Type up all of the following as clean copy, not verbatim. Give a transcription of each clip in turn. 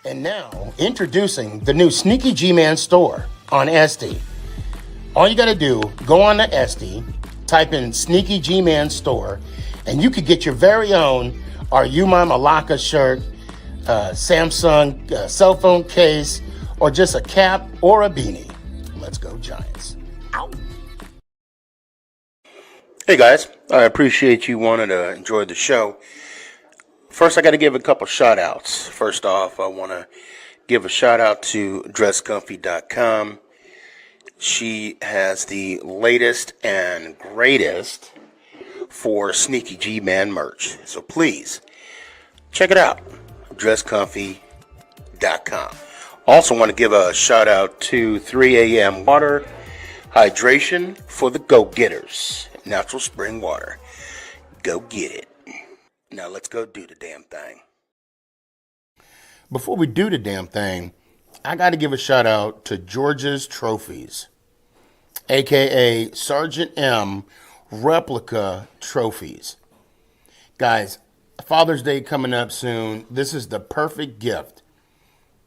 And now, introducing the new SneakyG Man store on SD. All you got to do, go on to SD, type in SneakyG Man store, and you could get your very own Are You My Malacca shirt, Samsung cell phone case, or just a cap or a beanie. Let's go Giants. Ow. Hey guys, I appreciate you wanting to enjoy the show. First, I got to give a couple shout outs. First off, I want to give a shout out to dresscomfy.com. She has the latest and greatest for SneakyG Man merch. So please, check it out. dresscomfy.com. Also want to give a shout out to 3 a.m. water hydration for the go-getters. Natural spring water. Go get it. Now let's go do the damn thing. Before we do the damn thing, I got to give a shout out to George's Trophies, aka Sergeant M replica trophies. Guys, Father's Day coming up soon. This is the perfect gift.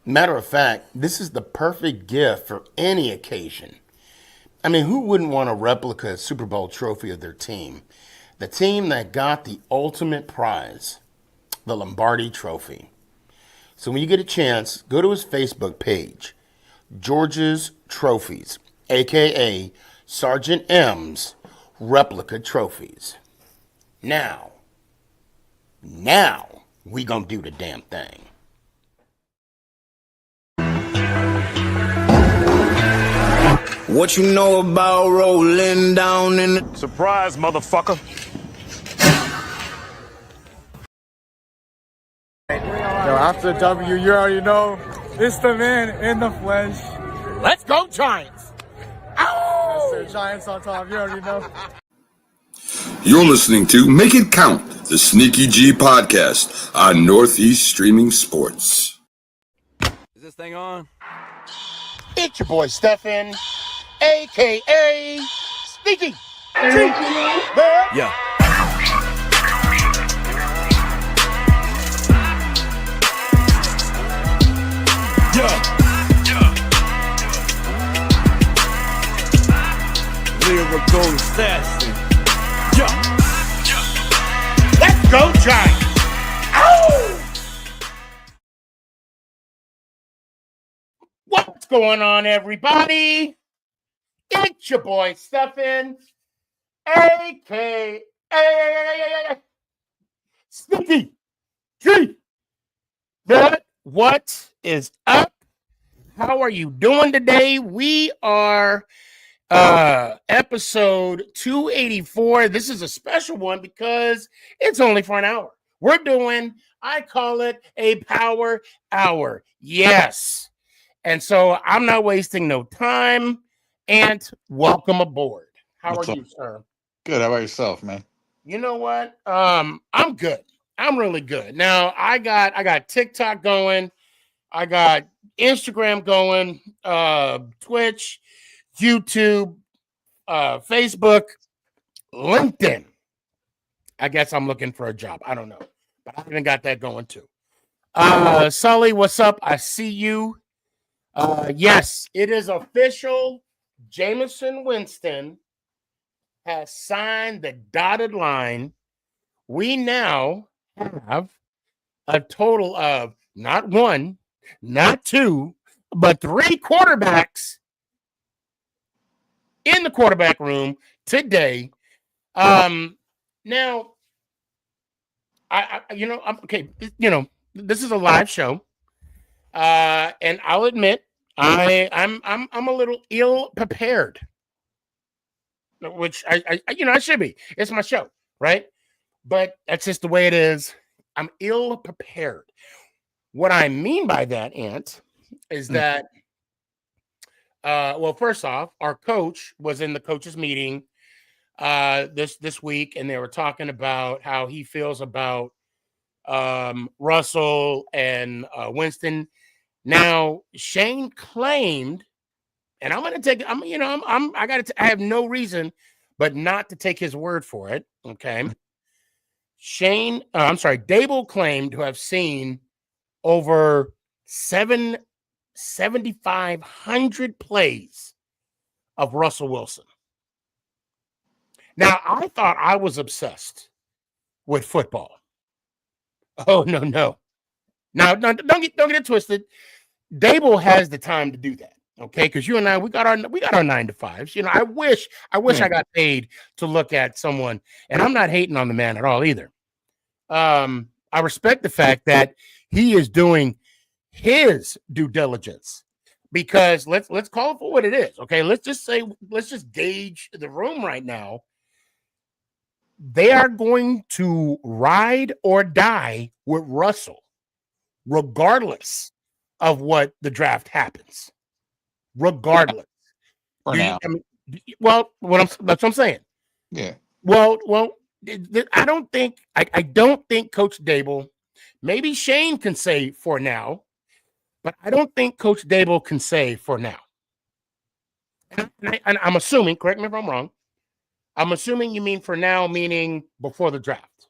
Matter of fact, this is the perfect gift for any occasion. I mean, who wouldn't want a replica Super Bowl trophy of their team? The team that got the ultimate prize, the Lombardi Trophy. So when you get a chance, go to his Facebook page, George's Trophies, a.k.a. Sergeant M's Replica Trophies. Now, we gonna do the damn thing. What you know about rolling down in the... Surprise, motherfucker. Yo, after W, you already know, it's the man in the flesh. Let's go Giants! Ow! Mr. Giants on top, you already know. You're listening to Make It Count, the SneakyG podcast on Northeast Streaming Sports. Is this thing on? It's your boy Stefan, a.k.a. SneakyG. Yeah. Lyrical assassin. Let's go Giants! Ow! What's going on, everybody? It's your boy Stefan, a.k.a. SneakyG. What is up? How are you doing today? We are episode 284. This is a special one because it's only for an hour. We're doing, I call it a power hour. Yes. And so I'm not wasting no time. And welcome aboard. How are you, sir? Good, how about yourself, man? You know what? I'm good. I'm really good. Now I got TikTok going, I got Instagram going, Twitch, YouTube, Facebook, LinkedIn. I guess I'm looking for a job. I don't know, but I even got that going too. Sully, what's up? I see you. Yes, it is official. Jameson Winston has signed the dotted line. We now have a total of not one, not two, but 3 quarterbacks in the quarterback room today. Now, I'm okay. This is a live show, and I'll admit I'm a little ill prepared, which I should be. It's my show, right? But that's just the way it is. I'm ill prepared. What I mean by that, Ant, is that, well, first off, our coach was in the coaches meeting this week, and they were talking about how he feels about Russell and Winston. Now, Shane claimed, and I'm going to take, I have no reason but not to take his word for it. Okay. Dable claimed to have seen over 7,500 plays of Russell Wilson. Now, I thought I was obsessed with football. Oh, no. Now, don't get it twisted. Dable has the time to do that. Okay, because you and I, we got our 9 to 5s. I wish I got paid to look at someone, and I'm not hating on the man at all either. I respect the fact that he is doing his due diligence, because let's call it for what it is. Okay, let's just gauge the room right now. They are going to ride or die with Russell, regardless of what the draft happens. Regardless. For now. That's what I'm saying. Yeah. Well, I don't think Coach Dable, maybe Shane can say for now, but I don't think Coach Dable can say for now. And I'm assuming, correct me if I'm wrong, I'm assuming you mean for now, meaning before the draft.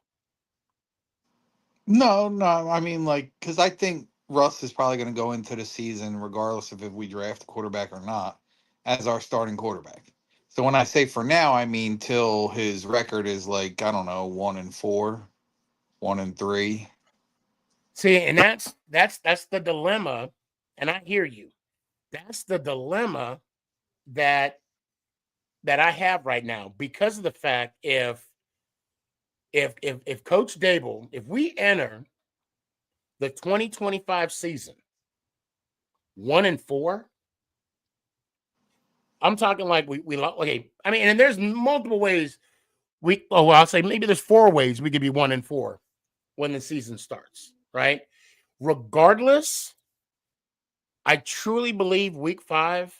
No. I mean, because I think Russ is probably going to go into the season, regardless of if we draft a quarterback or not, as our starting quarterback. So when I say for now, I mean till his record is 1-4, 1-3. See, and that's the dilemma, and I hear you. That's the dilemma that I have right now, because of the fact if Coach Dable, if we enter the 2025 season 1-4, I'm talking like we okay. I mean, and there's multiple ways I'll say maybe there's 4 ways we could be 1-4 when the season starts, right? Regardless, I truly believe week 5.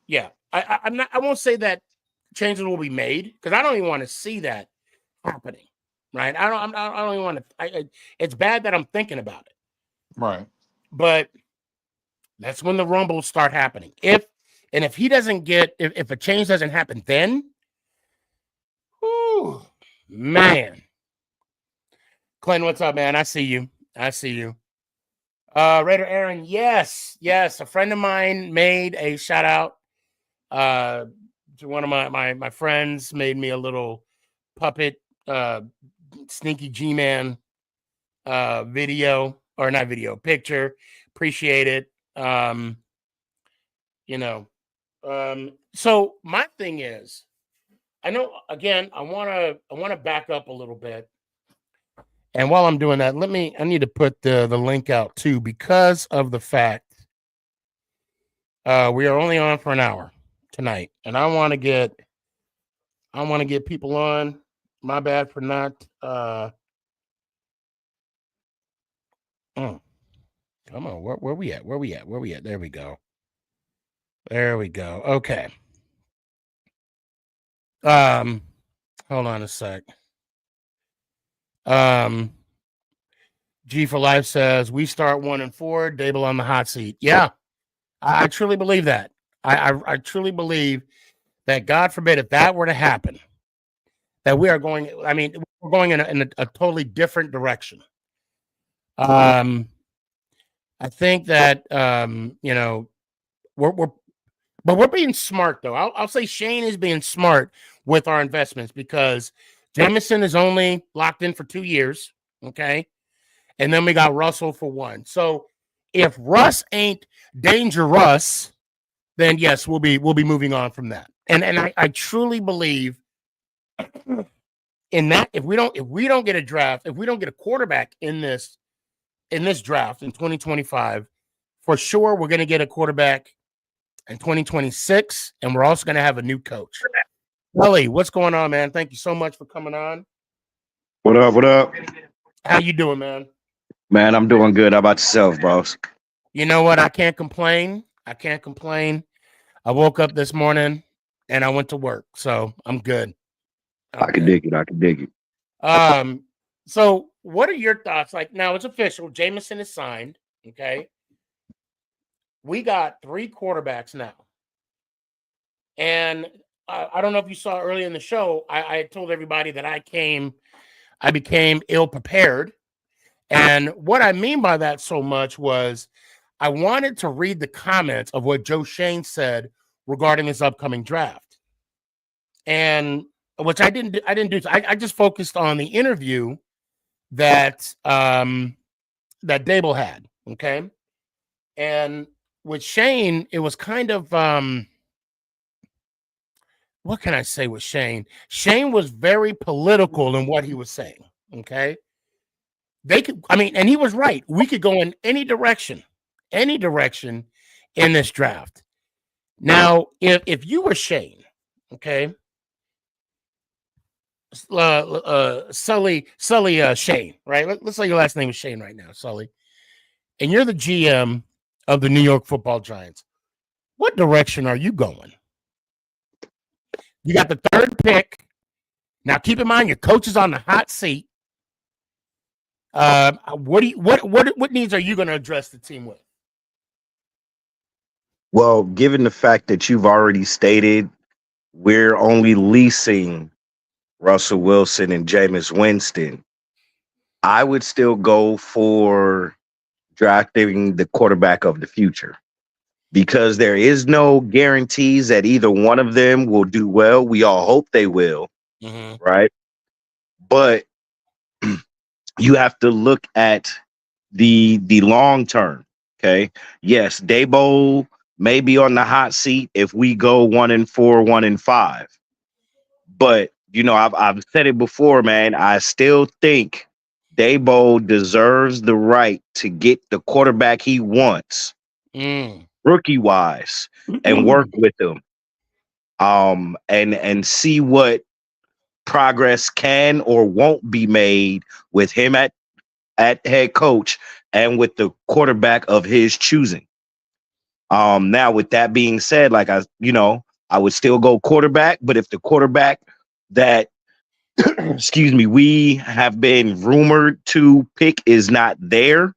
Yeah, I won't say that changes will be made, because I don't even want to see that happening, right? I don't even want to. It's bad that I'm thinking about it, Right. but that's when the rumbles start happening. If he doesn't get, if a change doesn't happen, then, whew, man. Clint, what's up, man? I see you. Raider Aaron, yes. A friend of mine made a shout out to one of my friends, made me a little puppet SneakyG man picture. Appreciate it. So my thing is, I know, again, I want to back up a little bit. And while I'm doing that, I need to put the link out too, because of the fact we are only on for an hour tonight, and I want to get people on. My bad for not come on, where we at? There we go. Okay. Hold on a sec. G for Life says we start 1-4, Dable on the hot seat. Yeah, I truly believe that. I truly believe that, God forbid, if that were to happen, that we are going. I mean, we're going in a totally different direction. I think that we're being smart, though. I'll say Shane is being smart with our investments, because Jameson is only locked in for 2 years. Okay. And then we got Russell for 1. So if Russ ain't dangerous, then yes, we'll be moving on from that. And I truly believe in that. If we don't get a draft, if we don't get a quarterback in this draft in 2025, for sure we're going to get a quarterback in 2026, and we're also going to have a new coach. Ellie, what's going on, man? Thank you so much for coming on. What up? How you doing, man? Man, I'm doing good. How about yourself, boss? You know what? I can't complain. I woke up this morning and I went to work, so I'm good. I can dig it. So what are your thoughts? Like, now it's official. Jameson is signed. Okay. We got 3 quarterbacks now. And I don't know if you saw earlier in the show, I told everybody that I became ill prepared. And what I mean by that so much was I wanted to read the comments of what Joe Shane said regarding this upcoming draft. And which I didn't do. I just focused on the interview that that Dable had. Okay. And with Shane, it was kind of what can I say with Shane? Shane was very political in what he was saying. Okay. They could, I mean, and he was right. We could go in any direction in this draft. Now, if you were Shane, okay, Sully Shane, right? Let's say your last name is Shane right now, Sully, and you're the GM of the New York Football Giants. What direction are you going? You got the third pick. Now, keep in mind your coach is on the hot seat. What needs are you going to address the team with? Well, given the fact that you've already stated we're only leasing Russell Wilson and Jameis Winston, I would still go for drafting the quarterback of the future because there is no guarantees that either one of them will do well. We all hope they will, right? But you have to look at the long term. Okay. Yes, Dabo may be on the hot seat if we go 1-4, 1-5. But you know, I've said it before, man. I still think Dabo deserves the right to get the quarterback he wants, rookie wise, and work with him. And see what progress can or won't be made with him at head coach and with the quarterback of his choosing. Now with that being said, like I would still go quarterback, but if the quarterback that excuse me, we have been rumored to pick is not there,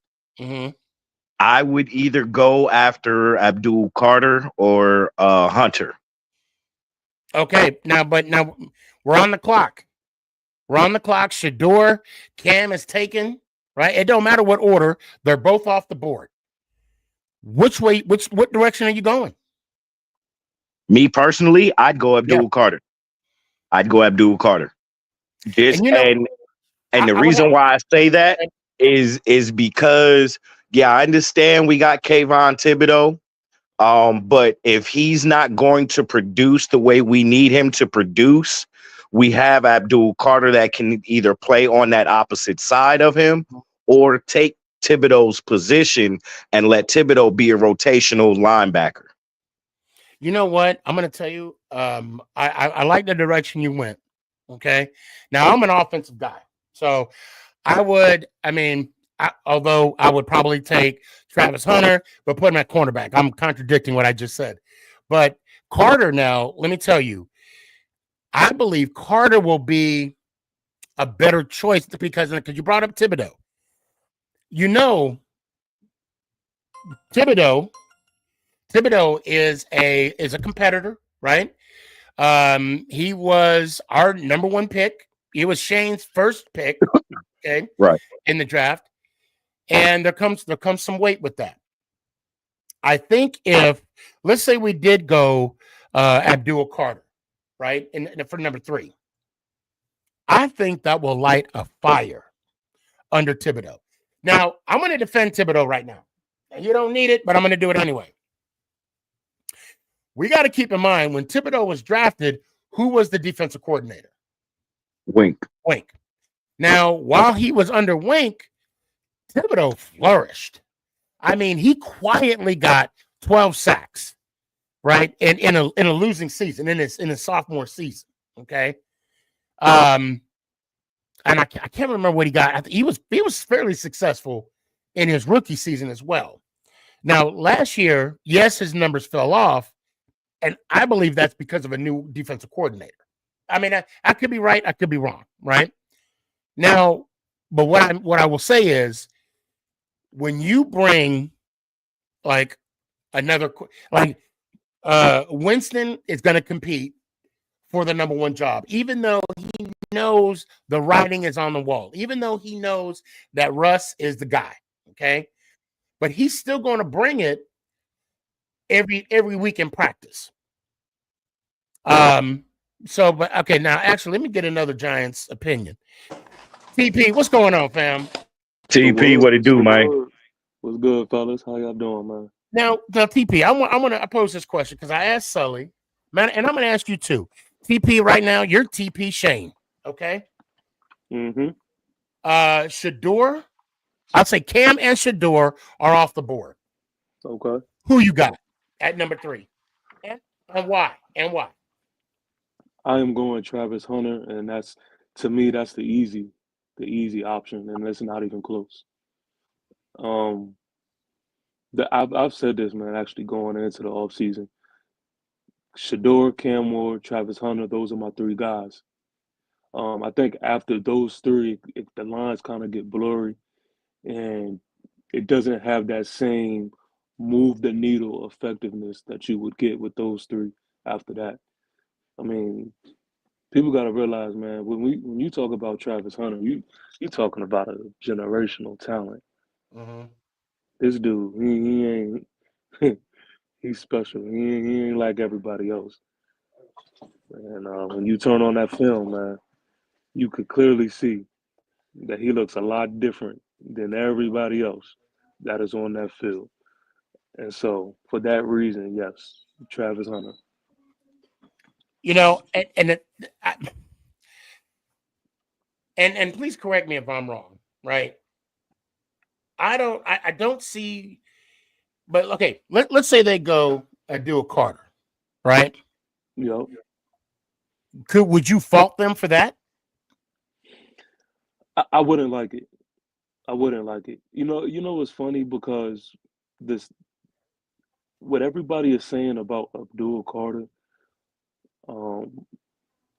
I would either go after Abdul Carter or Hunter. Okay, now we're on the clock. Shador, Cam is taken, right? It don't matter what order, they're both off the board. What direction are you going? Me personally, I'd go Abdul Carter. Just and the reason why I say that is because I understand we got Kayvon Thibodeau. But if he's not going to produce the way we need him to produce, we have Abdul Carter that can either play on that opposite side of him or take Thibodeau's position and let Thibodeau be a rotational linebacker. You know what? I'm going to tell you, I like the direction you went. Okay. Now I'm an offensive guy. So although I would probably take Travis Hunter, but put him at cornerback. I'm contradicting what I just said. But Carter now, let me tell you, I believe Carter will be a better choice because you brought up Thibodeau. You know, Thibodeau is a competitor, right? He was our number one pick. He was Shane's first pick, okay, right, in the draft. And there comes some weight with that. I think if let's say we did go Abdul Carter, right, and for number 3, I think that will light a fire under Thibodeau. Now I'm going to defend Thibodeau right now. You don't need it, but I'm going to do it anyway. We got to keep in mind when Thibodeau was drafted, who was the defensive coordinator? Wink. Now, while he was under Wink, Thibodeau flourished. I mean, he quietly got 12 sacks, right? In a losing season, in his sophomore season. Okay. And I can't remember what he got. He was fairly successful in his rookie season as well. Now, last year, yes, his numbers fell off, and I believe that's because of a new defensive coordinator. I mean, I could be right, I could be wrong, right? Now, but what I will say is, when you bring like another Winston is going to compete for the number one job, even though he knows the writing is on the wall, even though he knows that Russ is the guy. Okay. But he's still going to bring it every week in practice. But okay, now actually let me get another Giants opinion. TP, what's going on, fam? TP, what it do, man? What's good, fellas? How y'all doing, man? Now TP, I want to pose this question because I asked Sully, man, and I'm going to ask you too. TP, right now, you're TP Shane, okay? Mm-hmm. Shador, I'd say Cam and Shador are off the board. Okay. Who you got at number 3? And why? And why? I am going Travis Hunter, and that's to me that's the easy option, and it's not even close. I've said this, man. Actually, going into the offseason, Shador, Cam Ward, Travis Hunter, those are my 3 guys. I think after those 3, if the lines kind of get blurry, and it doesn't have that same move the needle effectiveness that you would get with those 3 after that. I mean, people got to realize, man, when you talk about Travis Hunter, you talking about a generational talent. Mm-hmm. This dude, he ain't he's special. He ain't like everybody else. And when you turn on that film, man, you could clearly see that he looks a lot different than everybody else that is on that field. And so, for that reason, yes, Travis Hunter. You know, and please correct me if I'm wrong, right? I don't see, but okay, let's say they go do a Carter, right? Yep. Would you fault them for that? I wouldn't like it. I wouldn't like it. It's funny because this what everybody is saying about Abdul Carter, um,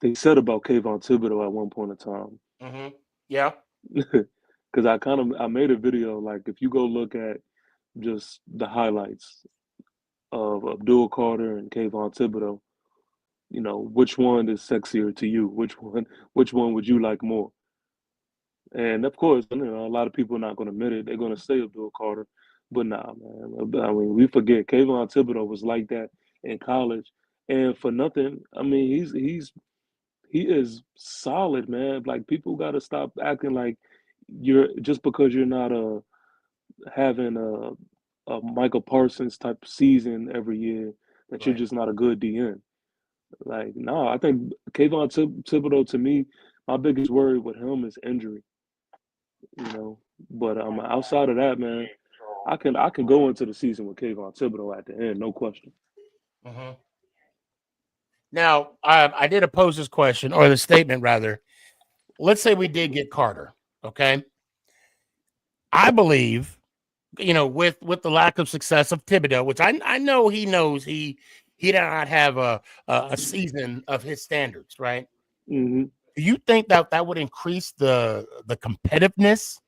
they said about Kayvon Thibodeau at one point in time. Mm-hmm. Yeah. Because I made a video, like, if you go look at just the highlights of Abdul Carter and Kayvon Thibodeau, which one is sexier to you? Which one would you like more? And of course, a lot of people are not going to admit it. They're going to say Abdul Carter, but nah, man. I mean, we forget Kayvon Thibodeau was like that in college, and for nothing, I mean, he is solid, man. Like, people got to stop acting like you're just because you're not having a Michael Parsons type season every year that you're Right. just not a good DN. Like, no, I think Kayvon Thibodeau, to me, my biggest worry with him is injury. But outside of that, man, I can go into the season with Kayvon Thibodeau at the end, no question. Mm-hmm. Now, I did pose this question, or the statement rather. Let's say we did get Carter, okay? I believe, with the lack of success of Thibodeau, which I know he knows he did not have a season of his standards, right? Mm-hmm. Do you think that would increase the competitiveness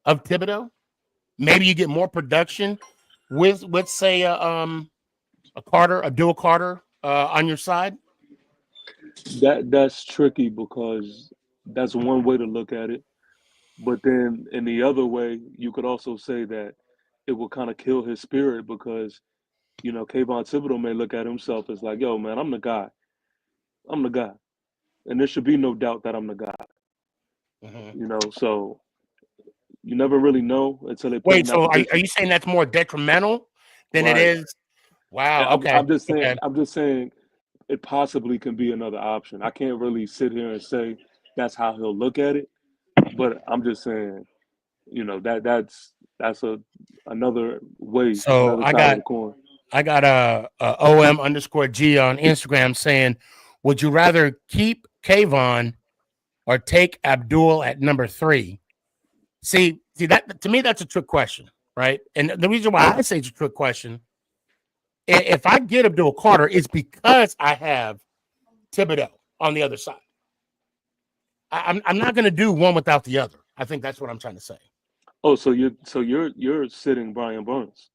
of Thibodeau? Maybe you get more production with say a Carter, a dual Carter on your side. That's tricky because that's one way to look at it. But then in the other way, you could also say that it will kind of kill his spirit because, Kayvon Thibodeau may look at himself as like, yo, man, I'm the guy. I'm the guy. And there should be no doubt that I'm the guy. Mm-hmm. So you never really know until they put him Wait, in that so are position. you saying that's more detrimental than it Right. is? Wow. And Okay. I'm just saying, Okay. it possibly can be another option. I can't really sit here and say that's how he'll look at it, but I'm just saying, that's another way, So another side of the coin. I got a OM_G on Instagram saying, would you rather keep Kayvon or take Abdul at number 3? See that to me that's a trick question, right? And the reason why I say it's a trick question, if I get Abdul Carter, it's because I have Thibodeau on the other side. I'm not going to do one without the other. I think that's what I'm trying to say. Oh, so you're sitting Brian Burns.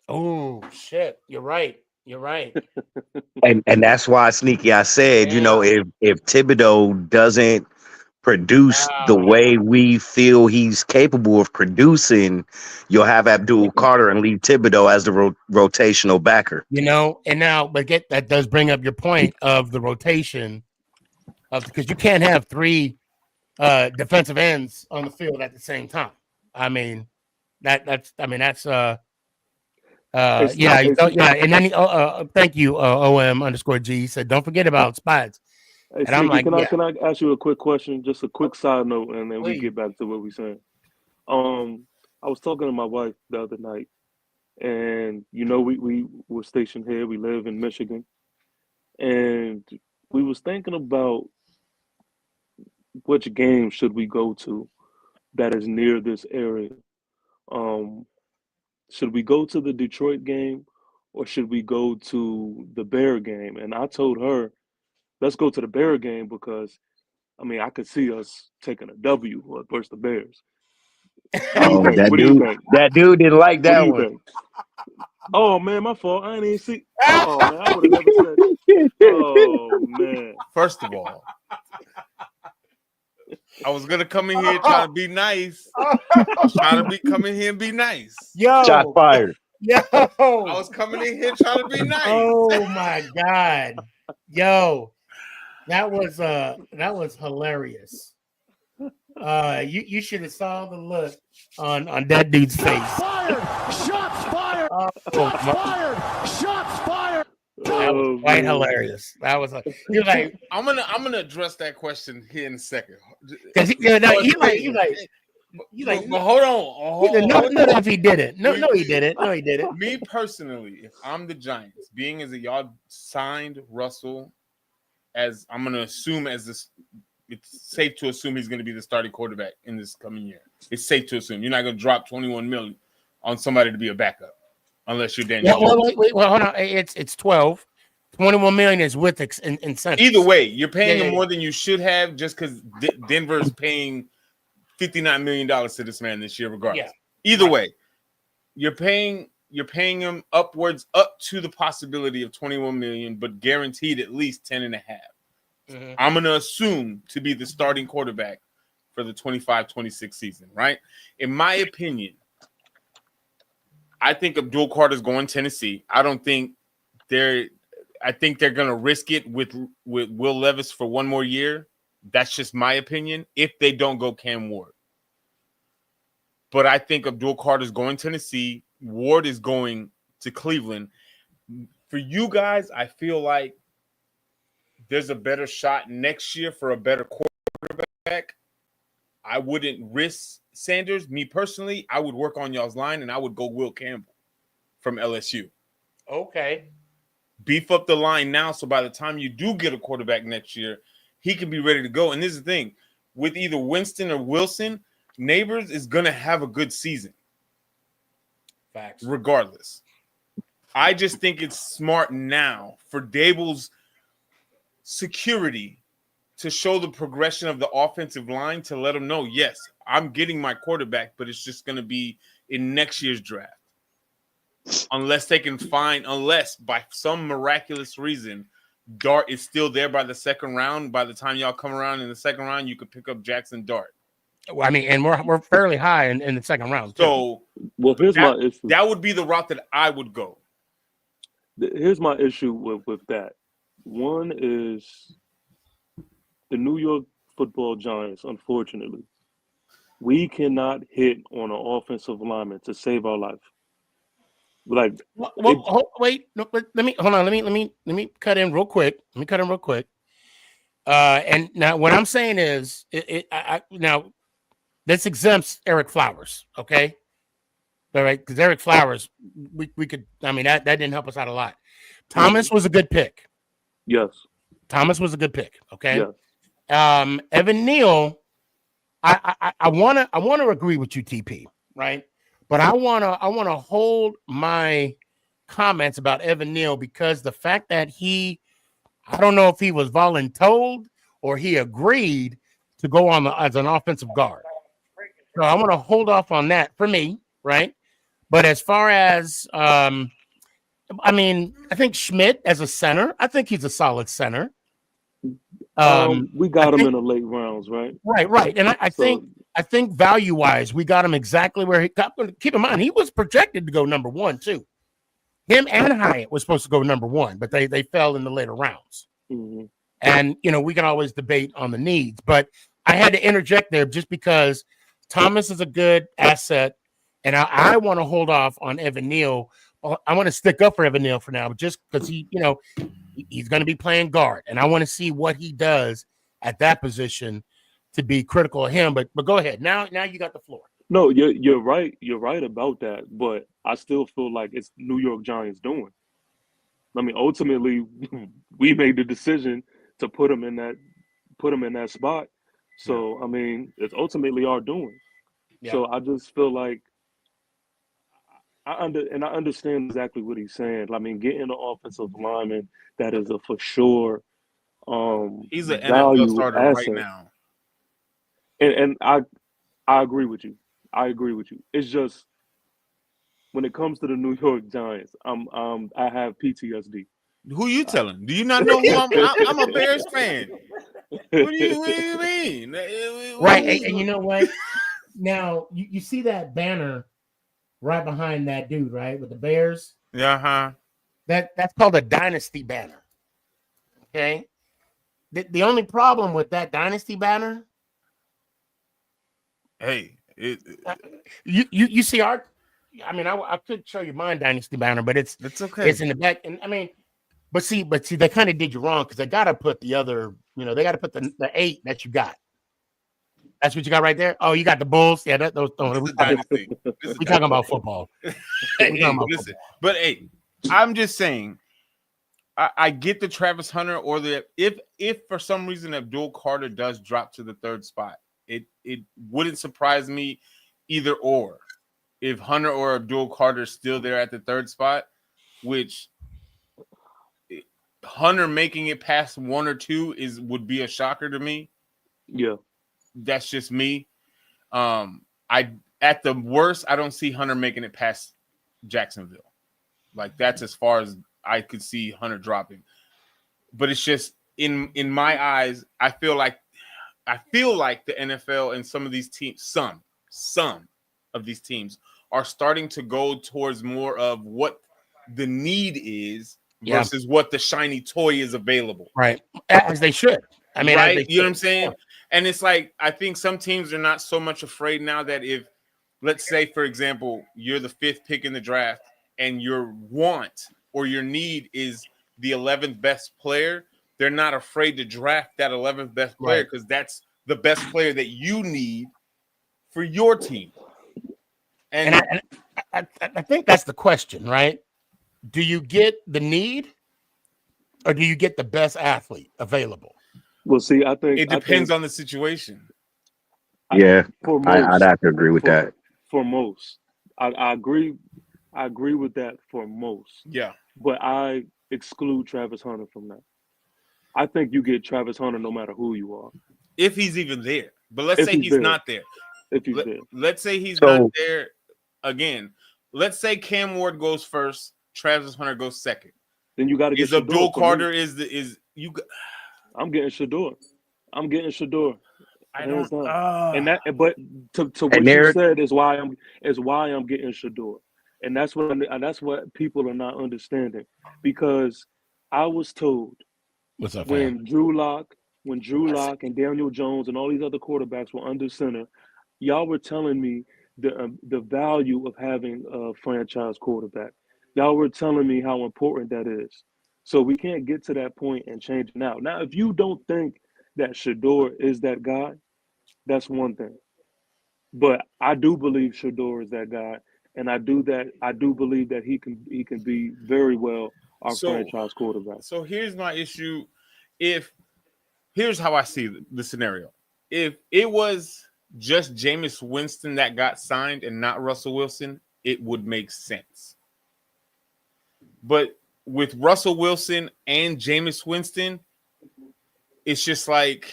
Oh shit, you're right. You're right. And that's why, Sneaky, I said, Damn. if Thibodeau doesn't produce the Wow. way we feel he's capable of producing, you'll have Abdul Carter and leave Thibodeau as the rotational backer. And now, but that does bring up your point of the rotation of because you can't have three defensive ends on the field at the same time. I mean, that's yeah, and then thank you, OM_G. He said, don't forget about spots. Hey, And I'm Sneaky, like, can I yeah, can I ask you a quick question? Just a quick side note, and then we please. get back to what we're saying. I was talking to my wife the other night, and we were stationed here. We live in Michigan, and we was thinking about which game should we go to that is near this area. Um, should we go to the Detroit game, or should we go to the Bear game? And I told her, let's go to the Bear game because I mean I could see us taking a W versus the Bears. What do you Oh, think? What do you think? that dude didn't like What do that you one. think? Oh man, my fault. I didn't see. Oh man, I would have never said. Oh man. First of all, I was gonna come in here trying to be nice. Coming here and be nice. Shot fired. I was coming in here trying to be nice. Oh my God. Yo, that was hilarious. You should have saw the look on that dude's face. Shots fired! Shots fired! That was quite hilarious. That was you're like, I'm gonna address that question here in a second. because you like, but hold on. No, if he did it. No, he didn't. No, he didn't. Me personally, if I'm the Giants, being as y'all signed Russell, as I'm gonna assume as this, it's safe to assume he's gonna be the starting quarterback in this coming year. It's safe to assume you're not gonna drop 21 million on somebody to be a backup, unless you're Daniel. Wait, hold on. It's 12. 21 million is with incentives. Either way, you're paying him more than you should have, just because Denver's paying $59 million to this man this year, regardless. Yeah. Either way, you're paying him upwards up to the possibility of 21 million, but guaranteed at least 10 and a half. Mm-hmm. I'm going to assume to be the starting quarterback for the 25-26 season, right? In my opinion, I think Abdul Carter's going Tennessee. I think they're going to risk it with Will Levis for one more year. That's just my opinion. If they don't go Cam Ward. But I think Abdul Carter's going Tennessee. Ward is going to Cleveland. For you guys, I feel like there's a better shot next year for a better quarterback. I wouldn't risk Sanders. Me personally, I would work on y'all's line, and I would go Will Campbell from LSU. Okay. Beef up the line now, so by the time you do get a quarterback next year, he can be ready to go. And this is the thing. With either Winston or Wilson, Neighbors is going to have a good season. Facts. Regardless. I just think it's smart now for Dable's security to show the progression of the offensive line to let them know, yes, I'm getting my quarterback, but it's just going to be in next year's draft. Unless by some miraculous reason, Dart is still there by the second round. By the time y'all come around in the second round, you could pick up Jackson Dart. Well, I mean, and we're fairly high in the second round. So, here's my issue. That would be the route that I would go. Here's my issue with that. One is the New York Football Giants, unfortunately. We cannot hit on an offensive lineman to save our life. Like, wait, no, let me hold on. Let me cut in real quick. And now what I'm saying is, now this exempts Eric Flowers, okay? All right, because Eric Flowers, we could. I mean, that didn't help us out a lot. Thomas was a good pick. Yes. Thomas was a good pick. Okay. Yes. Evan Neal, I wanna agree with you, TP, right? But I wanna hold my comments about Evan Neal because the fact that I don't know if he was voluntold or he agreed to go on as an offensive guard. So I want to hold off on that for me, right? But as far as I mean, I think Schmidt as a center, I think he's a solid center. We I got him think in the late rounds, right? right. And So I think value wise, we got him exactly where he got. Keep in mind, he was projected to go number 1 too. Him and Hyatt was supposed to go number 1, but they fell in the later rounds. mhm. And we can always debate on the needs, but I had to interject there just because Thomas is a good asset, and I want to hold off on Evan Neal. I want to stick up for Evan Neal for now, just because he's going to be playing guard, and I want to see what he does at that position to be critical of him. But go ahead. Now you got the floor. No, you're right. You're right about that. But I still feel like it's New York Giants doing. I mean, ultimately, we made the decision to put him in that spot. So I mean, it's ultimately our doing. Yeah. So I just feel like I understand exactly what he's saying. I mean, getting an offensive lineman that is a for sure He's an NFL value starter right asset. now. And I agree with you. I agree with you. It's just when it comes to the New York Giants, I have PTSD. Who you telling? Do you not know who I'm a Bears fan. What do you mean? Right, and you know what? Now you see that banner right behind that dude, right, with the Bears. Uh-huh. That's called a dynasty banner. Okay. The only problem with that dynasty banner, Hey, you see our. I mean, I could show you mine dynasty banner, but it's okay. It's in the back, and I mean, but see, they kind of did you wrong because they got to put the other. They got to put the 8 that you got. That's what you got right there. Oh, you got the Bulls. Yeah, those. We talking about football. Listen, but hey, I'm just saying. I get the Travis Hunter or if for some reason Abdul Carter does drop to the 3rd spot, it wouldn't surprise me either or. If Hunter or Abdul Carter is still there at the 3rd spot, which Hunter making it past 1 or 2 would be a shocker to me. Yeah, that's just me. At the worst, I don't see Hunter making it past Jacksonville. Like that's as far as I could see Hunter dropping. But it's just in my eyes, I feel like the NFL and some of these teams, some of these teams are starting to go towards more of what the need is versus what the shiny toy is available. Right. As they should. I mean, right. You know what I'm saying? And it's like, I think some teams are not so much afraid now that if, let's say, for example, you're the 5th pick in the draft and your want or your need is the 11th best player, they're not afraid to draft that 11th best player because that's the best player that you need for your team. And I think that's the question, right? Do you get the need or do you get the best athlete available? Well, see, I think it depends on the situation. Yeah, I'd have to agree with that. For most, I agree. I agree with that for most. Yeah, but I exclude Travis Hunter from that. I think you get Travis Hunter no matter who you are, if he's even there. But let's say he's not there. If he's there, let's say he's not there. Again, let's say Cam Ward goes first, Travis Hunter goes second. Then you got to get Abdul Carter. I'm getting Shador. I'm getting Shador. I don't. But to what you said is why I'm getting Shador, and that's what people are not understanding, because I was told when Drew Lock and Daniel Jones and all these other quarterbacks were under center, y'all were telling me the value of having a franchise quarterback. Y'all were telling me how important that is. So we can't get to that point and change it now. Now, if you don't think that Shador is that guy, that's one thing. But I do believe Shador is that guy, and I do believe that he can be very well our franchise quarterback. So here's my issue. Here's how I see the scenario. If it was just Jameis Winston that got signed and not Russell Wilson, it would make sense. But with Russell Wilson and Jameis Winston, it's just like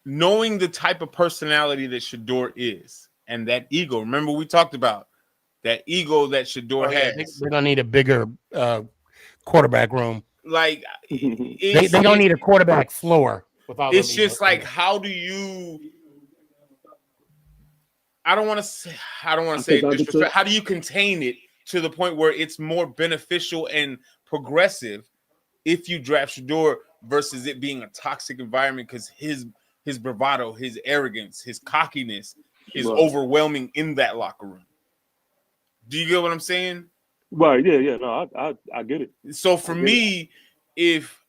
knowing the type of personality that Shador is and that ego. Remember, we talked about that ego that Shador has. They're gonna need a bigger quarterback room. Like They don't need a quarterback floor with all it's them just egos. like, how do you? I don't want to say disrespect. How do you contain it to the point where it's more beneficial and progressive if you draft Shador versus it being a toxic environment because his bravado, his arrogance, his cockiness is overwhelming in that locker room. Do you get what I'm saying? Right. Yeah. No, I get it. So for me, if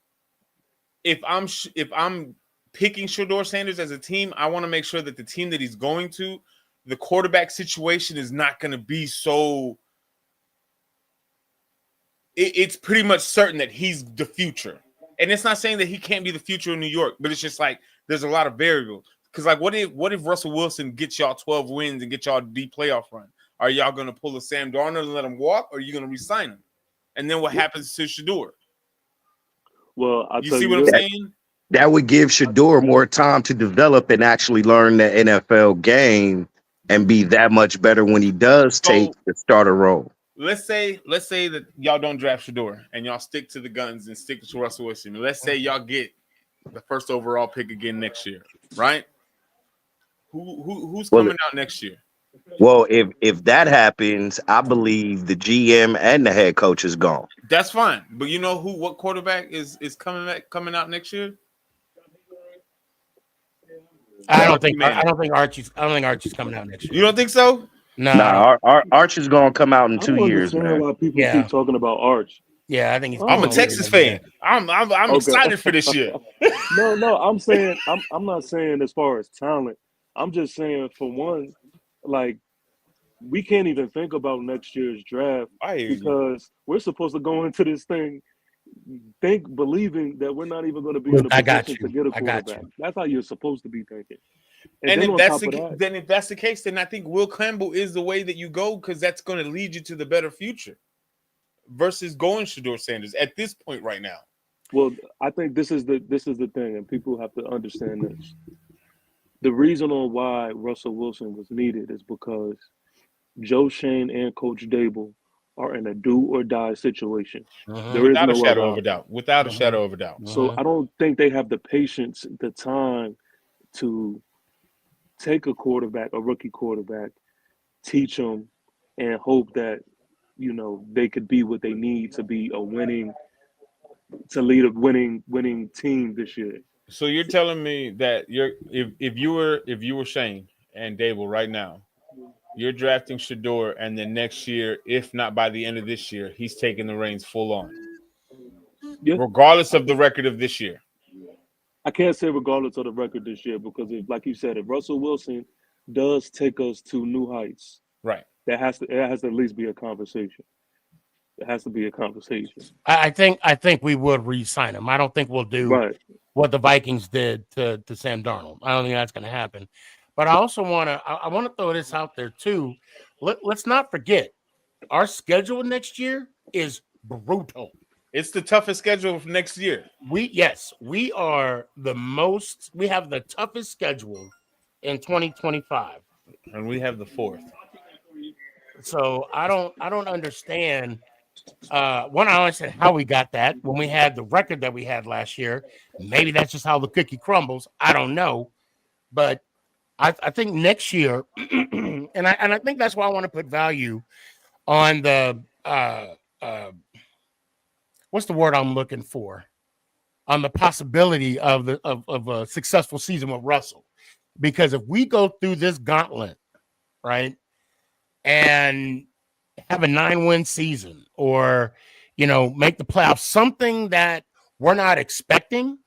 I'm picking Shador Sanders as a team, I want to make sure that the team that he's going to, the quarterback situation is not going to be so. It's pretty much certain that he's the future, and it's not saying that he can't be the future in New York, but it's just like there's a lot of variables. Because like, what if Russell Wilson gets y'all 12 wins and get y'all a deep playoff run? Are y'all going to pull a Sam Darnold and let him walk, or are you going to re-sign him? And then what happens to Shador? Well, you see what I'm saying? That would give Shador more time to develop and actually learn the NFL game and be that much better when he does take the starter role. Let's say that y'all don't draft Shador and y'all stick to the guns and stick to Russell Wilson. Let's say y'all get the first overall pick again next year, right? Who's coming out next year? Well, if that happens, I believe the GM and the head coach is gone. That's fine, but you know what quarterback is coming out next year? I don't think Archie's coming out next year. You don't think so? No, Arch is going to come out in 2 years, man. Why people keep talking about Arch? Yeah, I think he's. I'm a Texas fan. I'm excited for this year. No, I'm saying I'm not saying as far as talent. I'm just saying for one, like we can't even think about next year's draft because we're supposed to go into this thing believing that we're not even going to be in a position to get a quarterback. That's how you're supposed to be thinking. And if that's the case, then I think Will Campbell is the way that you go because that's going to lead you to the better future versus going Shador Sanders at this point right now. Well, I think this is the thing, and people have to understand this. The reason on why Russell Wilson was needed is because Joe Shane and Coach Dable are in a do or die situation. There Without is a no shadow other of a doubt. Without a shadow of a doubt. So I don't think they have the patience, the time to take a rookie quarterback, teach them, and hope that they could be what they need to be to lead a winning team this year. So you're telling me that if you were Shane and Dable right now, you're drafting Shador, and then next year, if not by the end of this year, he's taking the reins full on, regardless of the record of this year. I can't say regardless of the record this year because, like you said, if Russell Wilson does take us to new heights, right, it has to at least be a conversation. It has to be a conversation. I think we would re-sign him. I don't think we'll do what the Vikings did to Sam Darnold. I don't think that's going to happen. But I also want to throw this out there too. Let's not forget our schedule next year is brutal. It's the toughest schedule for next year. We have the toughest schedule in 2025, and we have the fourth. So I don't understand. I don't understand how we got that when we had the record that we had last year. Maybe that's just how the cookie crumbles. I don't know, but I think next year, and I think that's why I want to put value on the what's the word I'm looking for? On the possibility of a successful season with Russell. Because if we go through this gauntlet, right, and have a 9-win season or, make the playoffs, something that we're not expecting,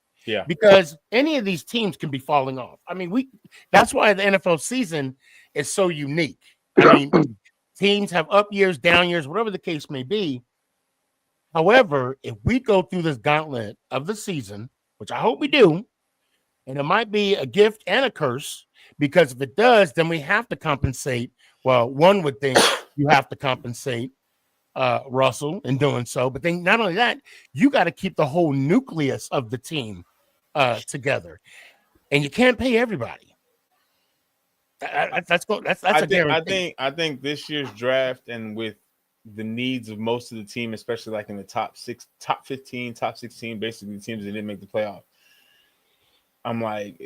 because any of these teams can be falling off. I mean, that's why the NFL season is so unique. I mean, teams have up years, down years, whatever the case may be. However, if we go through this gauntlet of the season, which I hope we do, and it might be a gift and a curse, because if it does, then we have to compensate. Well, one would think you have to compensate Russell in doing so. But then not only that, you got to keep the whole nucleus of the team together. And you can't pay everybody. That's cool. That's a guarantee. I think this year's draft and with the needs of most of the team, especially like in the top 15, top 16, basically the teams that didn't make the playoff. I'm like,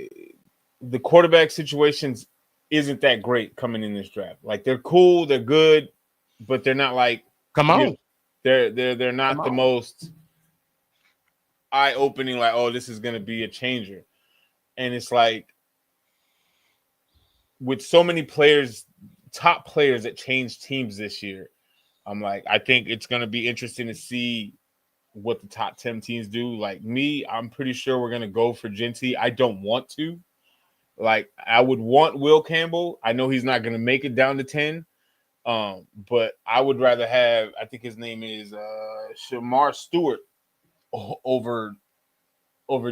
the quarterback situations isn't that great coming in this draft. Like they're cool, they're good, but they're not like they're not the most eye-opening, like, oh, this is gonna be a changer. And it's like with so many players, top players that changed teams this year, I'm like, I think it's gonna be interesting to see what the top 10 teams do. Like me, I'm pretty sure we're gonna go for Genty. I don't want to. Like I would want Will Campbell. I know he's not gonna make it down to 10. But I would rather have, I think his name is Shamar Stewart over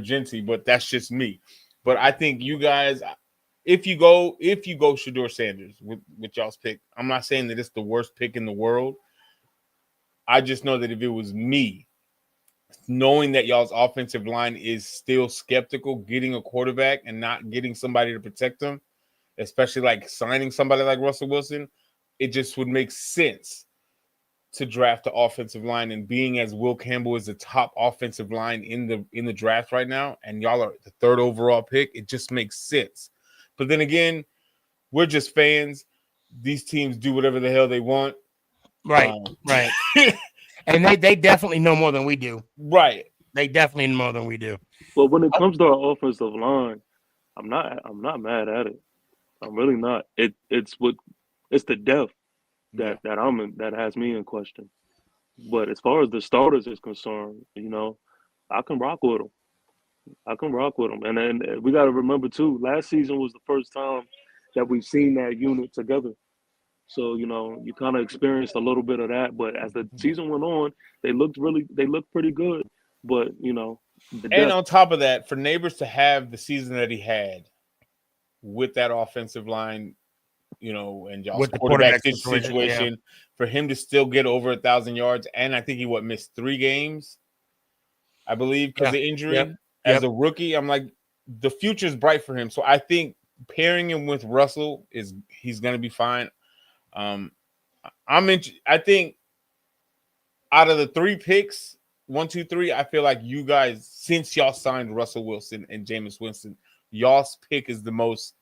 Genty, but that's just me. But I think you guys, if you go Shedeur Sanders with y'all's pick, I'm not saying that it's the worst pick in the world. I just know that if it was me, knowing that y'all's offensive line is still skeptical, getting a quarterback and not getting somebody to protect them, especially like signing somebody like Russell Wilson, it just would make sense to draft the offensive line. And being as Will Campbell is the top offensive line in the draft right now, and y'all are the 3rd overall pick, it just makes sense. But then again, we're just fans. These teams do whatever the hell they want. Right. And they definitely know more than we do. Right. They definitely know more than we do. Well, when it comes to our offensive line, I'm not mad at it. I'm really not. It's the depth that has me in question. But as far as the starters is concerned, I can rock with them. And then we got to remember too, last season was the first time that we've seen that unit together. So, you kind of experienced a little bit of that. But as the season went on, they looked pretty good. But, and on top of that, for Neighbors to have the season that he had with that offensive line, and y'all's quarterback situation, for him to still get over 1,000 yards, and I think he missed 3 games, I believe, because of injury as a rookie. I'm like, the future is bright for him. So I think pairing him with Russell he's going to be fine. I think out of the 3 picks, 1, 2, 3, I feel like you guys, since y'all signed Russell Wilson and Jameis Winston, y'all's pick is the most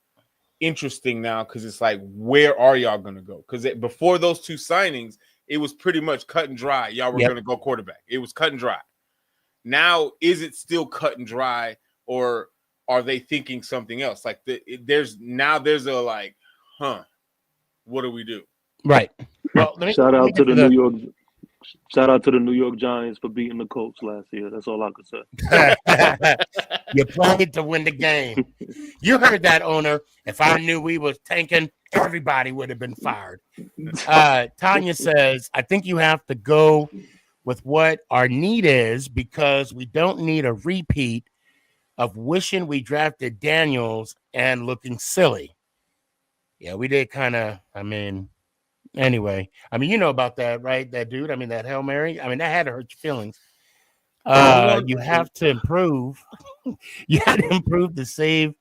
interesting now, because it's like, where are y'all going to go? Because before those 2 signings, it was pretty much cut and dry. Y'all were going to go quarterback. It was cut and dry. Now, is it still cut and dry, or are they thinking something else? Like there's a like, what do we do? Right. Well, shout out to the New York Giants for beating the Colts last year. That's all I could say. You played to win the game. You heard that, owner. If I knew we was tanking, everybody would have been fired. Tanya says, I think you have to go with what our need is, because we don't need a repeat of wishing we drafted Daniels and looking silly. Yeah, we did kind of, anyway. You know about that, right? That dude, that Hail Mary. That had to hurt your feelings. You have to improve. You had to improve to save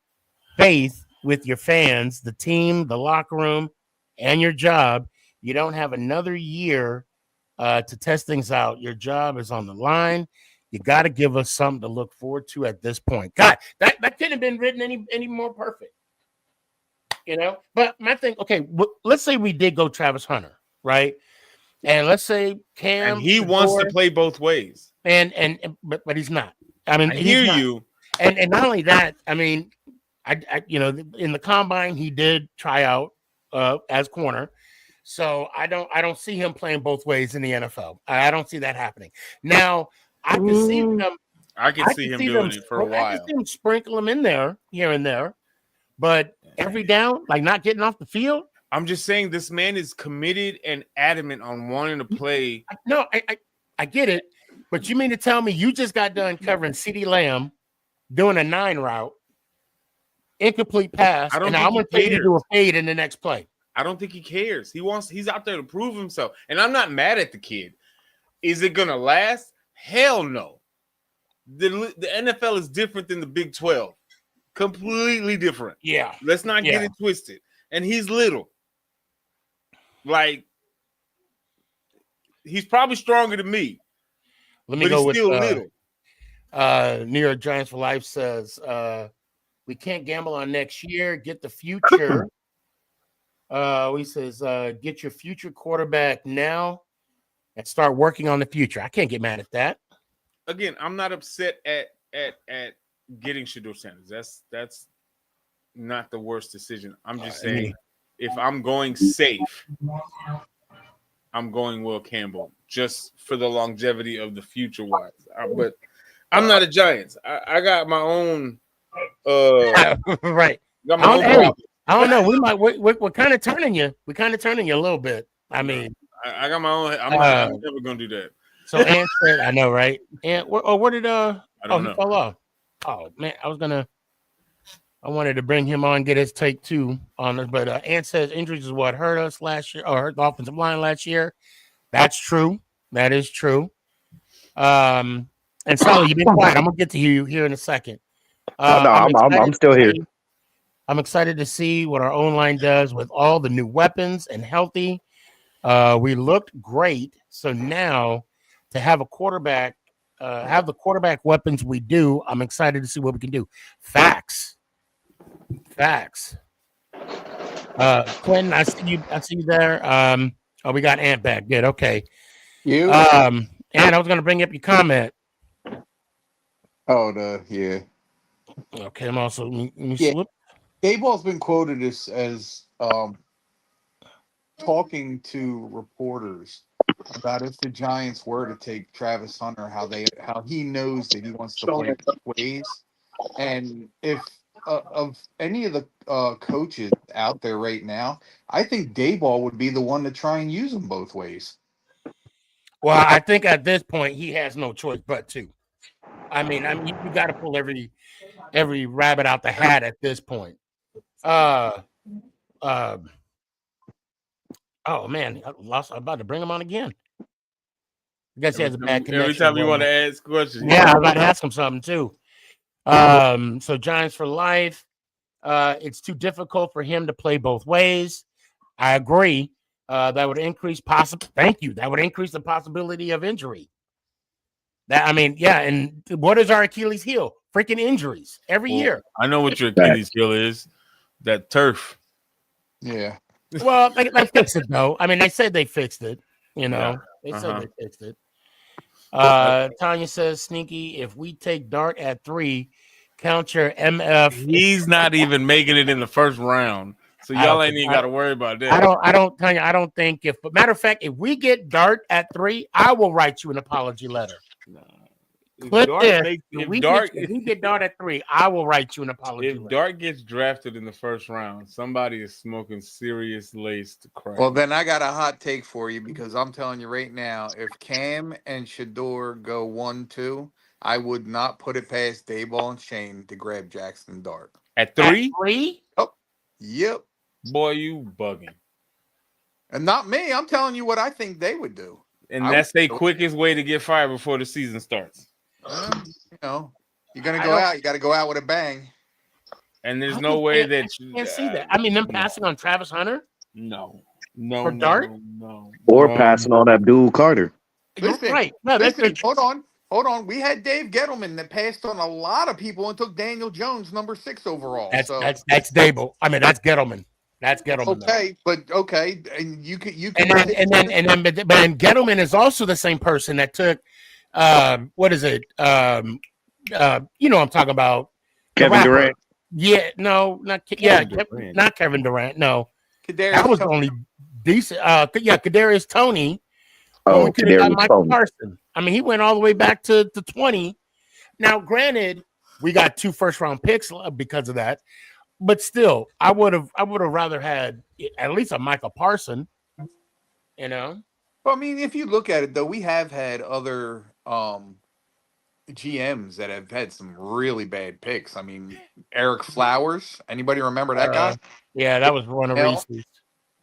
faith with your fans, the team, the locker room, and your job. You don't have another year to test things out. Your job is on the line. You got to give us something to look forward to at this point. God, that couldn't have been written any more perfect. But my thing, okay, let's say we did go Travis Hunter, right? And let's say Cam, and he wants to play both ways, but he's not. I hear you. And not only that, I in the combine he did try out as corner, so I don't see him playing both ways in the NFL. I don't see that happening. Now I can see them. I can see him doing it for a while. I can see him sprinkle him in there here and there. But every down, like not getting off the field. I'm just saying this man is committed and adamant on wanting to play. No, I get it. But you mean to tell me you just got done covering CeeDee Lamb doing a 9 route, incomplete pass, and I'm going to take you to a fade in the next play? I don't think he cares. He's out there to prove himself. And I'm not mad at the kid. Is it going to last? Hell no. The NFL is different than the Big 12. Completely different. Yeah. Let's not get it twisted. and he's little. Like, he's probably stronger than me. Let me but go he's with still little. New York Giants for Life says we can't gamble on next year. Get the future. He says get your future quarterback now and start working on the future. I can't get mad at that. Again, I'm not upset at getting Shedeur Sanders. That's not the worst decision. I'm just saying, if I'm going safe, I'm going Will Campbell just for the longevity of the future wise. But I'm not a Giants. I got my own. Right. Got my own problem. I don't know. We're kind of turning you. We're kind of turning you a little bit. I mean, I got my own. I'm never gonna do that. So Ant said, I know, right? And where did I don't know. He fell off. Oh man, I wanted to bring him on, get his take too on it. But Ant says injuries is what hurt us last year, or hurt the offensive line last year. That's true. That is true. And Sally, you've been quiet. I'm gonna get to you here in a second. I'm still here. I'm excited to see what our own line does with all the new weapons and healthy. We looked great. So now to have a quarterback, have the quarterback weapons we do, I'm excited to see what we can do. Facts. Quentin, I see you there. We got Ant back. Good. Okay. You? And I was gonna bring up your comment. Yeah. Okay, I'm also Dayball's been quoted as talking to reporters about if the Giants were to take Travis Hunter, how he knows that he wants to play both ways, and if of any of the coaches out there right now, I think Dayball would be the one to try and use them both ways. Well, I think at this point he has no choice but to. I mean, you got to pull every rabbit out the hat at this point. Oh man, I'm about to bring him on again. I guess he has a bad connection. Every time you want to ask questions. Yeah, I'm about to ask him something too. So Giants for life. It's too difficult for him to play both ways. I agree. That would increase That would increase the possibility of injury. And what is our Achilles heel? Freaking injuries every year. I know what your Achilles heel is. That turf. Yeah. Well, they fixed it though. I mean, they said they fixed it. You know, they said they fixed it. Tanya says, Sneaky, if we take Dart at 3, count your MF. He's not even making it in the first round. So y'all ain't even got to worry about that. Tanya, I don't think but matter of fact, if we get Dart at 3, I will write you an apology letter. If we get Dart at 3, I will write you an apology letter. If Dart gets drafted in the first round, somebody is smoking serious laced crack. Well, then I got a hot take for you, because I'm telling you right now, if Cam and Shedeur go 1-2, I would not put it past Dayball and Shane to grab Jackson Dart. At 3? At 3? Oh, yep. Boy, you bugging. And not me. I'm telling you what I think they would do. And that's the quickest way to get fired before the season starts. You're going to go out. You got to go out with a bang. And there's no way that you can't see that. I mean, them passing on Travis Hunter? No. For Dart? No. Or passing on Abdul Carter. Listen, right. No, listen, hold on. We had Dave Gettleman that passed on a lot of people and took Daniel Jones number 6 overall. That's Dable. I mean, that's Gettleman. That's Gettleman. Okay, but and you can. But Gettleman is also the same person that took, what is it? I'm talking about Kevin Durant. Yeah, no, not Kevin Durant. No, that was only decent. Kadarius Toney. Oh, we could have got Kadarius Michael Toney. Carson. I mean, he went all the way back to 20. Now, granted, we got 2 first-round picks because of that. But still, I would have rather had at least a Michael Parson, Well, I mean, if you look at it, though, we have had other GMs that have had some really bad picks. I mean, Eric Flowers. Anybody remember that guy? Yeah, that was one of Reese's.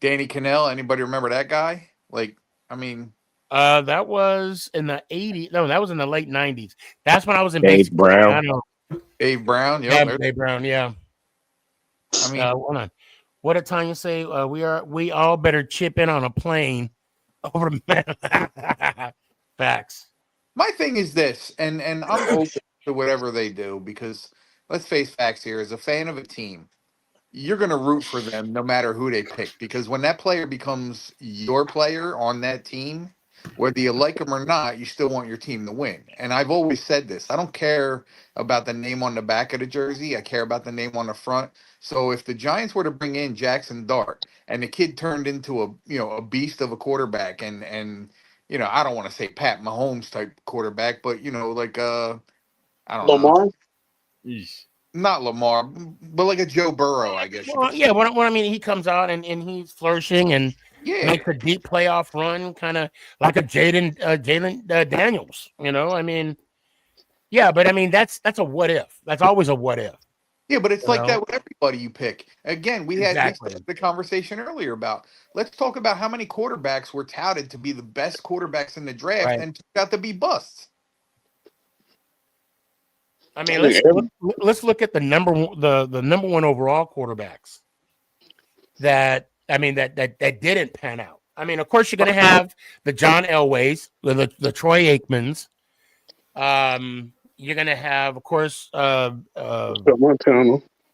Danny Cannell. Anybody remember that guy? That was in the 80s. No, that was in the late 90s. That's when I was in Dave Brown. Dave Brown. Yeah, Dave Brown. Yeah. I mean, hold on. What did Tanya say? We all better chip in on a plane over facts. My thing is this, and I'm open to whatever they do because let's face facts here. As a fan of a team, you're going to root for them no matter who they pick because when that player becomes your player on that team, whether you like them or not, you still want your team to win. And I've always said this. I don't care about the name on the back of the jersey. I care about the name on the front. So if the Giants were to bring in Jackson Dart and the kid turned into a beast of a quarterback and I don't want to say Pat Mahomes type quarterback, but like I don't know, Lamar. not Lamar, but like a Joe Burrow, I guess. Well, yeah. What I mean, he comes out and he's flourishing and makes a deep playoff run, kind of like a Jalen Daniels. I mean, yeah, but I mean that's a what if. That's always a what if. Yeah, but it's like that with everybody you pick. Again, we had Exactly. the conversation earlier about let's talk about how many quarterbacks were touted to be the best quarterbacks in the draft and turned out to be busts. I mean, let's look at the number one overall quarterbacks that didn't pan out. I mean, of course, you're going to have the John Elways, the Troy Aikmans. You're going to have, of course, Montana.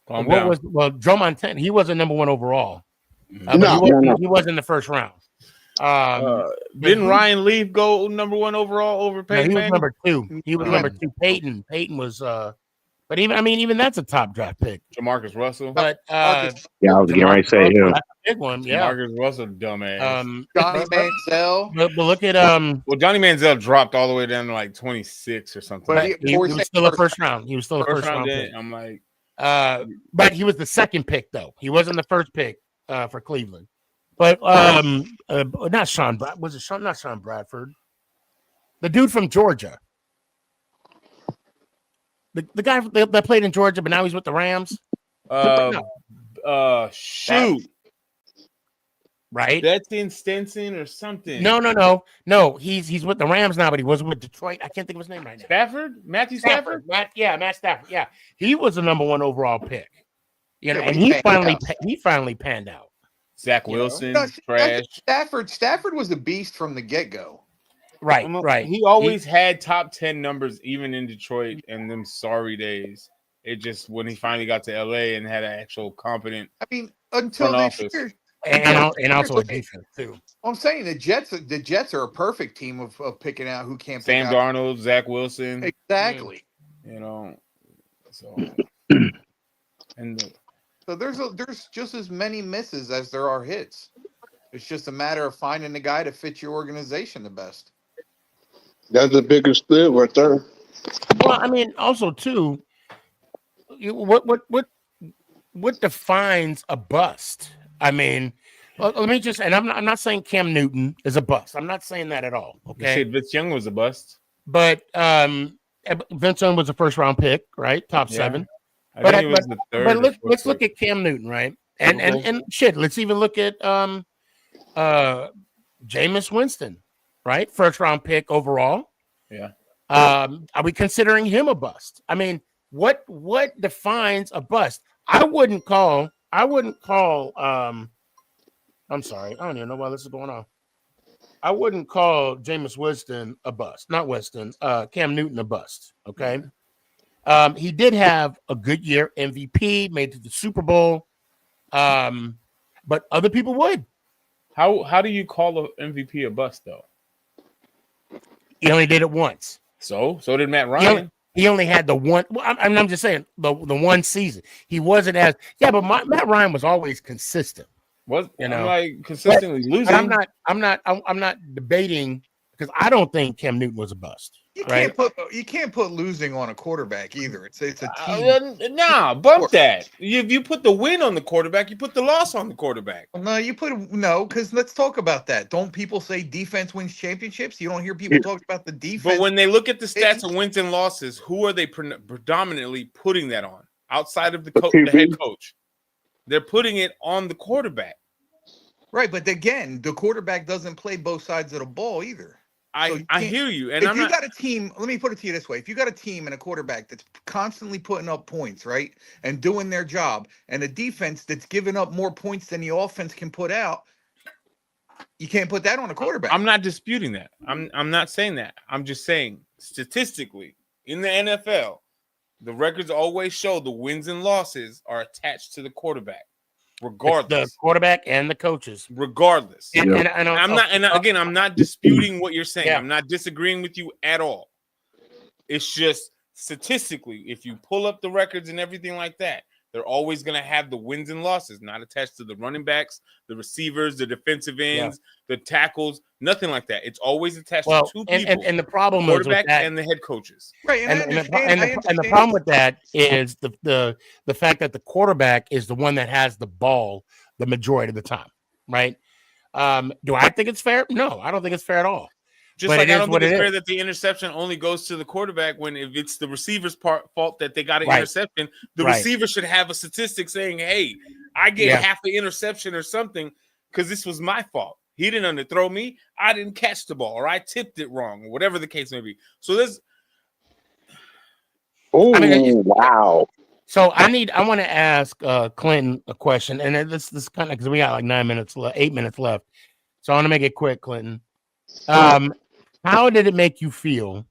Joe Montana. He wasn't number one overall. No. He was in the first round. Didn't Ryan Leaf go number one overall over Peyton? No, he was number two. He was number two. Peyton was, but even that's a top draft pick. Jamarcus Russell. But I was getting ready to say him. Big one, yeah. Jamarcus Russell, dumbass. Johnny Manziel. But look at Well, Johnny Manziel dropped all the way down to like 26 or something. But he was still a first round. He was still a first round pick. I'm like, but he was the second pick though. He wasn't the first pick for Cleveland. But not Sean. Was it Sean? Not Sean Bradford. The dude from Georgia. The guy that played in Georgia, but now he's with the Rams. Shoot. Right? That's in Stinson or something. No. He's with the Rams now, but he was with Detroit. I can't think of his name right now. Matthew Stafford? Matt Stafford. Yeah. He was the number one overall pick. And he finally panned out. Zach Wilson, trash. Stafford was a beast from the get-go. Right. He always had top 10 numbers, even in Detroit and them sorry days. It just when he finally got to LA and had an actual competent. I mean, until this year, and also a defense too. I'm saying the Jets are a perfect team of picking out who can't. Sam Darnold, Zach Wilson, exactly. So and so there's just as many misses as there are hits. It's just a matter of finding the guy to fit your organization the best. That's the biggest thing right there. Well, I mean, also too, what defines a bust? I mean, let me just, and I'm not saying Cam Newton is a bust. I'm not saying that at all. Okay, Vince Young was a bust, but Vince Young was a first round pick, right? Top 7. I think it was the third. But let's look at Cam Newton, right? And shit, let's even look at Jameis Winston, right? First round pick overall. Yeah. Are we considering him a bust? I mean, what defines a bust? I wouldn't call I'm sorry, I don't even know why this is going on. I wouldn't call Jameis Winston a bust. Not Winston, Cam Newton a bust. Okay. He did have a good year, MVP, made it to the Super Bowl. But other people would. How do you call an MVP a bust though? He only did it once. So did Matt Ryan. He only had the one. Well, I'm just saying the one season. He wasn't as but Matt Ryan was always consistent. Like consistently losing. But I'm not debating because I don't think Cam Newton was a bust. You can't put losing on a quarterback either. It's a team. Bump that. If you put the win on the quarterback, you put the loss on the quarterback. Because let's talk about that. Don't people say defense wins championships? You don't hear people talk about the defense. But when they look at the stats of wins and losses, who are they predominantly putting that on? Outside of the head coach, they're putting it on the quarterback. Right, but again, the quarterback doesn't play both sides of the ball either. I hear you. And if you got a team, let me put it to you this way: if you got a team and a quarterback that's constantly putting up points, right, and doing their job, and a defense that's giving up more points than the offense can put out, you can't put that on a quarterback. I'm not disputing that. I'm not saying that. I'm just saying statistically in the NFL, the records always show the wins and losses are attached to the quarterback, regardless. It's the quarterback and the coaches, regardless. And I'm not. And again, I'm not disputing what you're saying. Yeah. I'm not disagreeing with you at all. It's just statistically, if you pull up the records and everything like that, they're always going to have the wins and losses, not attached to the running backs, the receivers, the defensive ends, the tackles, nothing like that. It's always attached to two people. And the problem the is with quarterback that, and the head coaches. Right. And the problem with that is the fact that the quarterback is the one that has the ball the majority of the time, right? Do I think it's fair? No, I don't think it's fair at all. Just But like it I is don't what think it's it fair is. that the interception only goes to the quarterback when if it's the receiver's fault that they got an Right. interception, the Right. receiver should have a statistic saying, "Hey, I get half the interception or something because this was my fault. He didn't underthrow me. I didn't catch the ball, or I tipped it wrong, or whatever the case may be." So there's. Oh, wow. So I want to ask Clinton a question, and this kind of because we got like 8 minutes left. So I want to make it quick, Clinton. How did it make you feel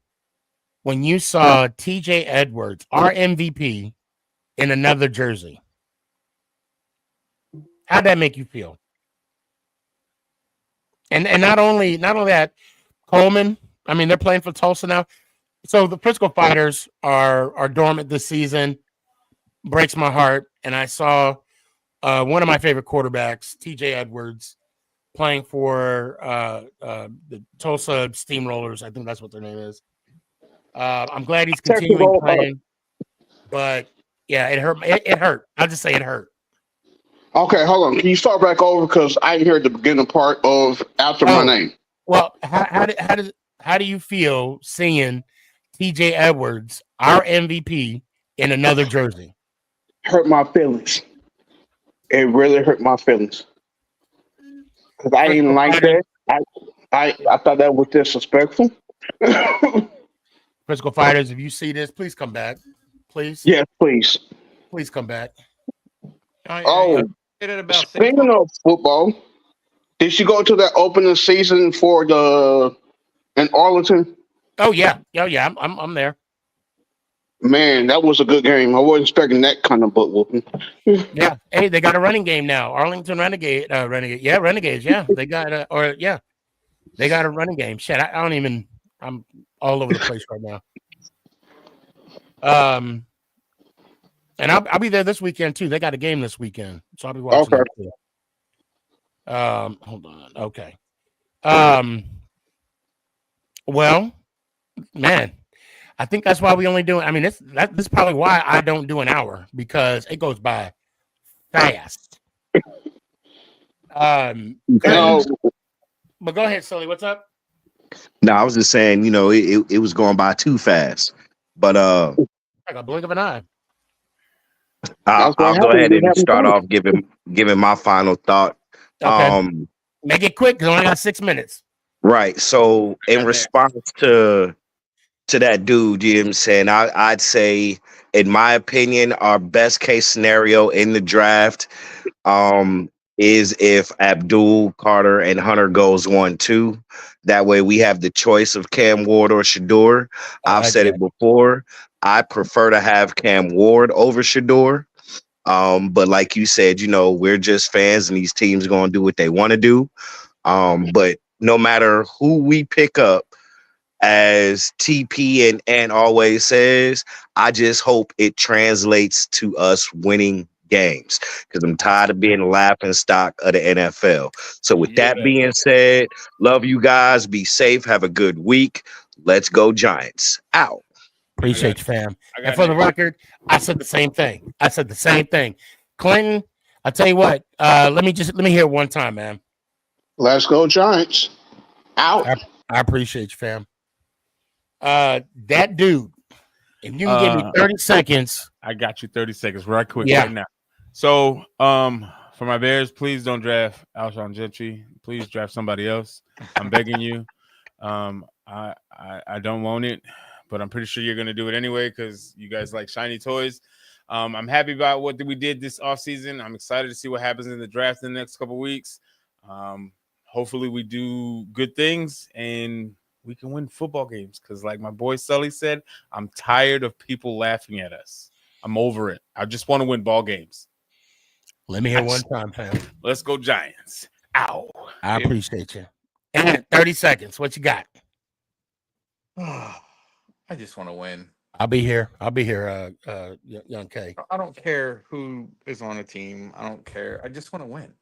when you saw TJ Edwards, our MVP, in another jersey? How'd that make you feel? And not only that, Coleman. I mean, they're playing for Tulsa now. So the Frisco Fighters are dormant this season. Breaks my heart. And I saw one of my favorite quarterbacks, TJ Edwards, playing for the Tulsa Steamrollers. I think that's what their name is. I'm glad he's continuing playing. But yeah, it hurt. It hurt. I'll just say it hurt. Okay, hold on. Can you start back over because I didn't hear the beginning part of after my name. Well, how do you feel seeing TJ Edwards, our MVP, in another jersey? Hurt my feelings. It really hurt my feelings because I didn't like that. I thought that was disrespectful. Frisco Fighters, if you see this, please come back. Please. Yes, please. Please come back. Speaking of football, did she go to that opening season for in Arlington? Oh yeah, I'm there. Man, that was a good game. I wasn't expecting that kind of butt whooping. Yeah. Hey, they got a running game now. Arlington Renegade. Yeah, Renegades. Yeah, they got they got a running game. Shit, I don't even. I'm all over the place right now. And I'll be there this weekend too. They got a game this weekend, so I'll be watching. Okay. That too. Hold on. Okay. Well, man, I think that's why we only do. I mean, this is probably why I don't do an hour because it goes by fast. But go ahead, Sully. What's up? No, I was just saying, it was going by too fast. But like a blink of an eye. I'll go ahead and start off giving my final thought. Okay. Make it quick because I only got 6 minutes. Right. So in response to that dude, you know what I'm saying, I'd say, in my opinion, our best case scenario in the draft is if Abdul, Carter, and Hunter goes 1-2. That way we have the choice of Cam Ward or Shador. I've said it before. I prefer to have Cam Ward over Shador. But like you said, we're just fans and these teams are going to do what they want to do. But no matter who we pick up, as TP and always says, I just hope it translates to us winning games because I'm tired of being a laughing stock of the NFL. So with that being said, love you guys. Be safe. Have a good week. Let's go Giants. Out. Appreciate you, fam. And for the record, I said the same thing. Clinton, I'll tell you what. Let me hear it one time, man. Let's go Giants. Out. I appreciate you, fam. That dude, if you can give me 30 seconds. I got you 30 seconds right quick right now. So, for my Bears, please don't draft Alshon Gentry. Please draft somebody else. I'm begging you. I don't want it, but I'm pretty sure you're going to do it anyway because you guys like shiny toys. I'm happy about what we did this offseason. I'm excited to see what happens in the draft in the next couple of weeks. Hopefully we do good things and we can win football games because like my boy Sully said, I'm tired of people laughing at us. I'm over it. I just want to win ball games. Let me hear one time, fam. Let's go Giants. Ow. I appreciate you. And 30 seconds. What you got? I just want to win. I'll be here. Young K. I don't care who is on a team. I don't care. I just want to win.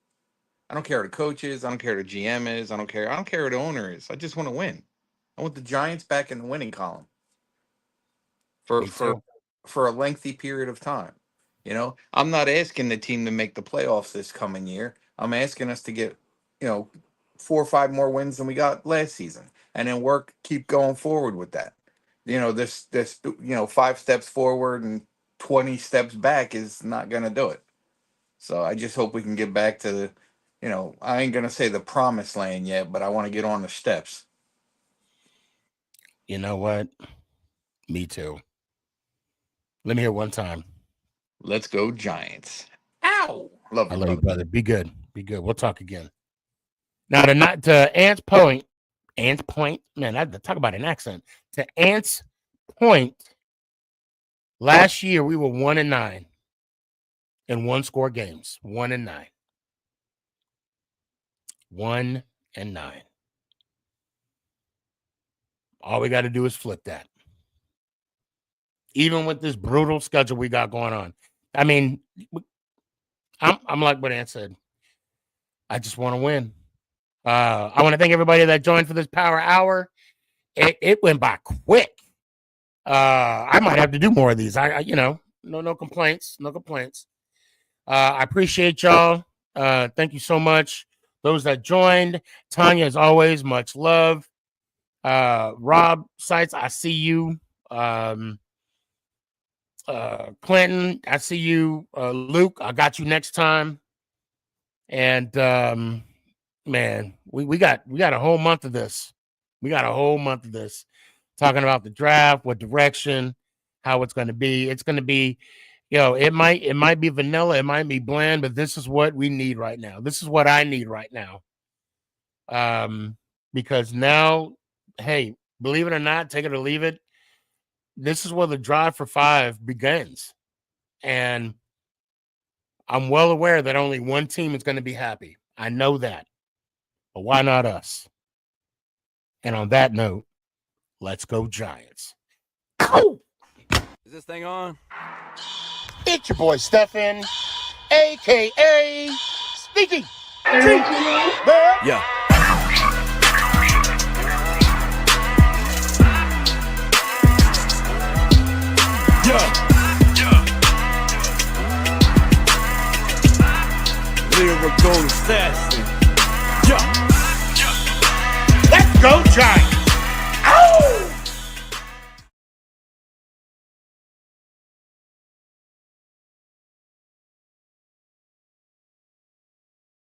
I don't care who the coach is. I don't care who the GM is. I don't care who the owner is. I just want to win. I want the Giants back in the winning column for a lengthy period of time. You know, I'm not asking the team to make the playoffs this coming year. I'm asking us to get, 4 or 5 more wins than we got last season, and then keep going forward with that. This 5 steps forward and 20 steps back is not going to do it. So I just hope we can get back to the, I ain't going to say the promised land yet, but I want to get on the steps. You know what? Me too. Let me hear one time. Let's go Giants. Ow. Love you, brother. Be good. We'll talk again. Now to Ant's point, man, I have to talk about an accent. To Ant's point, last year we were 1-9 in 1-score games. 1-9. 1-9. All we got to do is flip that. Even with this brutal schedule we got going on. I mean, I'm like what Ant said. I just want to win. I want to thank everybody that joined for this power hour. It went by quick. I might have to do more of these. No complaints. No complaints. I appreciate y'all. Thank you so much. Those that joined. Tanya, as always, much love. Rob Sites, I see you. Clinton, I see you. Luke, I got you next time. And man, we got a whole month of this. We got a whole month of this talking about the draft, what direction, how it's going to be. It's going to be, it might be vanilla, it might be bland, but this is what we need right now. This is what I need right now. Because now, hey, believe it or not, take it or leave it. This is where the drive for 5 begins. And I'm well aware that only one team is going to be happy. I know that. But why not us? And on that note, let's go Giants. Ow! Is this thing on? It's your boy Stefan, a.k.a. SneakyG. Yeah. Lyrical assassin. Let's go Giants.